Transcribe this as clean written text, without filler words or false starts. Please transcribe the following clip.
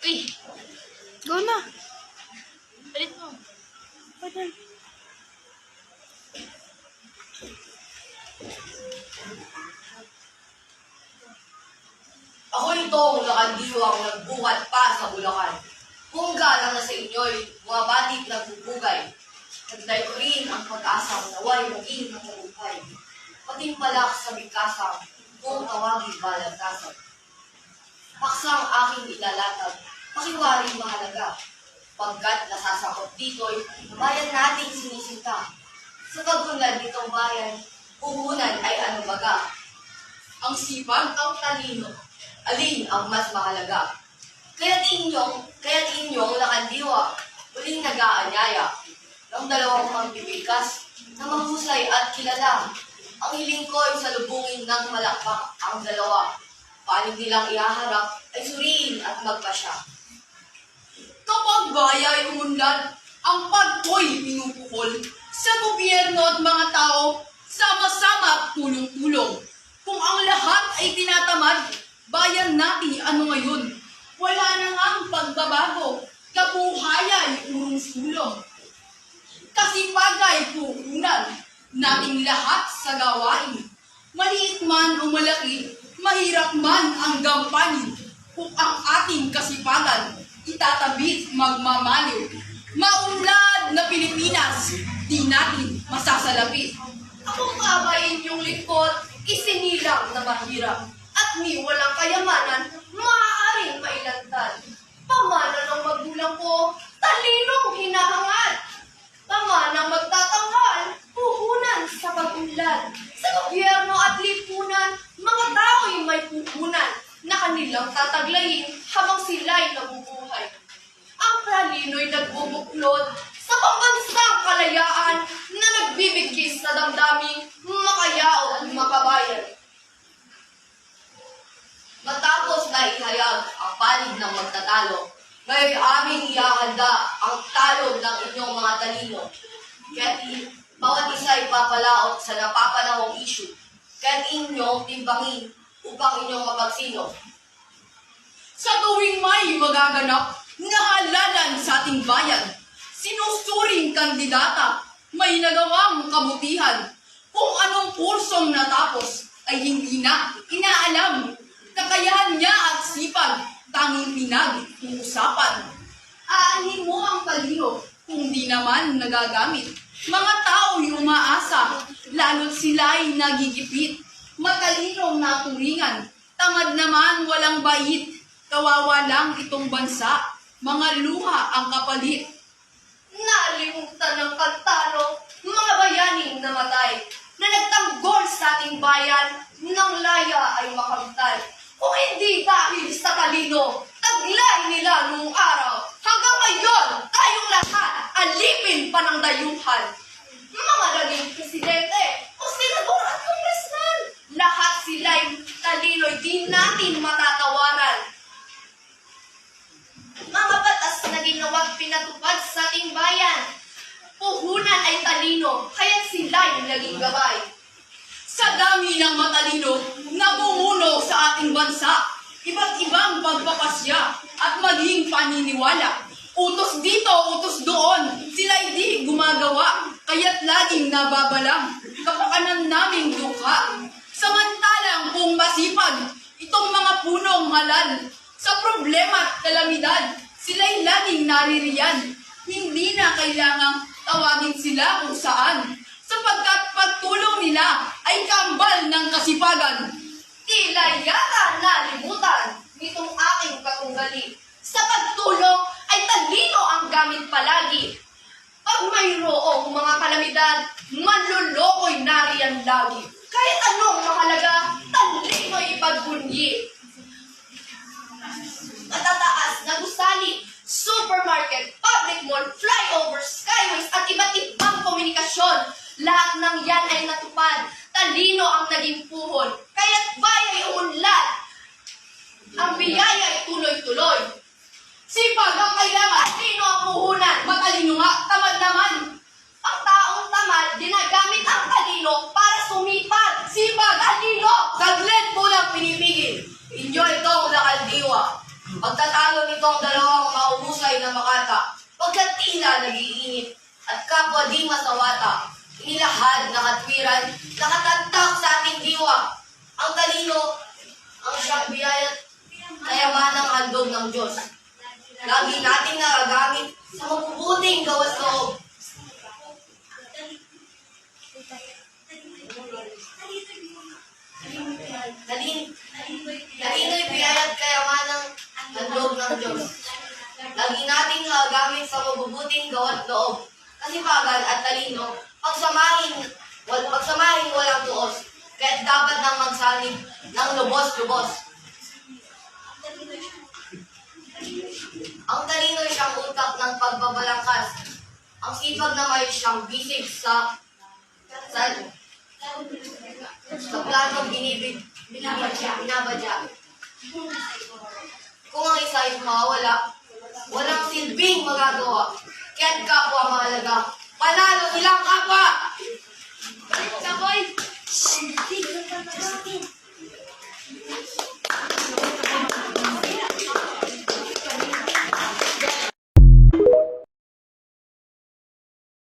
Uy! Go na. Palit mo. Pwede. Ako itong lakandiwang nagbuhat pa sa Bulacan. Kung galang na sa inyo'y bumabatik nagbubugay. Nagday ko rin ang pag-asang naway maging matagumpay. Patimpalak sa bigkasang kung tawagin balagtasang. Paksang aking ilalatag, pakiwaring mahalaga. Pagkat nasasakot dito'y bayan nating sinisinta. Sa kagunlad nitong bayan, puhunan ay ano baga. Ang sipag, ang talino, alin ang mas mahalaga. Kaya't inyong lakandiwa, uling nag-aanyaya. Ang dalawang magbibigas na mahusay at kilala. Ang hiling ko'y salubungin ng malakpak ang dalawa. Panig nilang ihaharap ay suriin at magpasya. Kapag bayay umunlad, ang pagko'y pinupukol sa gobyerno at mga tao, sama-sama at tulong-tulong. Kung ang lahat ay tinatamad, bayan natin ano ngayon? Wala na ngang pagbabago, kabuhayan urong sulong. Kasipagay puhunan nating lahat sa gawain. Maliit man o malaki, mahirap man ang gampanin. Kung ang ating kasipagan, itatabit magmamaliw. Maunlad na Pilipinas, di natin masasalapit. Akong kabayin yung likod, isinilang na mahirap. At ni walang kayamanan, maaaring mailantad. Pamana ng magulang ko, talinong hinahangad. Pamanang magtatanghal, puhunan sa pag-unlad. Sa gobyerno at lipunan, mga tao'y may puhunan na kanilang tataglayin habang sila'y nabubuhay. Ang pralino'y nagbubuklod sa pambansang kalayaan na nagbibigkis sa damdaming makayao at makabayan. Matapos na ihayag ang panig ng magtatalo, ngayon aming iahanda ang talog ng inyong mga talino. Kaya't bawat isa ay papalaot sa napapanahong issue. Kaya't inyong timbangin upang inyong mapagsino. Sa tuwing may magaganap na halalan sa ating bayan, sinusuring kandidata, may nagawang kabutihan. Kung anong kursong natapos ay hindi na inaalam. Kakayahan niya at sipag, tanging pinag-uusapan. Aanin mo ang talino kung di naman nagagamit. Mga tao'y umaasa, lalo't sila'y nagigipit. Matalinong naturingan, tamad naman walang bait. Kawawa lang itong bansa, mga luha ang kapalit. Nalimutan ng kantano, mga bayaning namatay, na nagtanggol sa ating bayan, ng laya ay makamtay. Kung hindi dahil sa talino, taglay nila noong araw, hanggang ngayon, tayong lahat, alipin pa ng dayuhan. Mga naging presidente, o senador at kongresman, lahat sila'y talino'y di natin matatawaran. Mga batas na ginawag pinatupad sa ating bayan, puhunan ay talino, kaya't sila'y naging gabay. Sa dami ng matalino na bumuno sa ating bansa, iba't ibang pagpapasya at maging paniniwala. Utos dito, utos doon, sila'y di gumagawa, kaya't laging nababalang kapakanan naming dukha. Samantalang kung masipag, itong mga punong halal, sa problema at kalamidad, sila'y laging naririyan. Hindi na kailangang tawagin sila kung saan, sapagkat pagtulong nila ay kambal ng kasipagan. Tila yata nalimutan nitong aking katunggali. Sa pagtulong ay talino ang gamit palagi. Pag mayroong mga kalamidad, manloloko'y nariyan lagi. Kahit anong mahalaga, talino'y ipagbunyi. Matataas na gusali, supermarket, public mall, flyovers, skyways at iba't ibang komunikasyon. Lahat ng yan ay natupad. Talino ang naging puhon. Kaya't bayay umunlad. Ang biyaya ay tuloy-tuloy. Sipag ang kailangan, Talino ang puhunan. matalino nga, tamad naman. Ang taong tamad, ginagamit ang talino para sumipag. Sipag, Talino! saglit mo lang pinipigil. Inyo itong lakaldiwa. Pagtatalo nito ang dalawang mauhusay na makata, pagkat tila nag-iinit, at kapwa di masawata, inilahad na katwiran, nakatantak sa ating diwa. Ang talino, ang siyang biyaya, kayamanang handog ng Diyos. Lagi nating nagagamit sa mabubuting gawas loob. Talino'y biyaya at kayamanang handog ng Diyos. Lagi nating nagagamit sa mabubuting gawa't loob. Kasipagan at talino, pagsamahin walang tuos, kaya't dapat nang magsanib ng lubos-lubos. Ang talino siyang utak ng pagbabalangkas. Ang sipag naman siyang bisig sa planong binabadya. Kung ang isa ay mawawala, walang silbing magagawa. Kaya't kapwa mahalaga, panalo nilang kapwa! Saboy!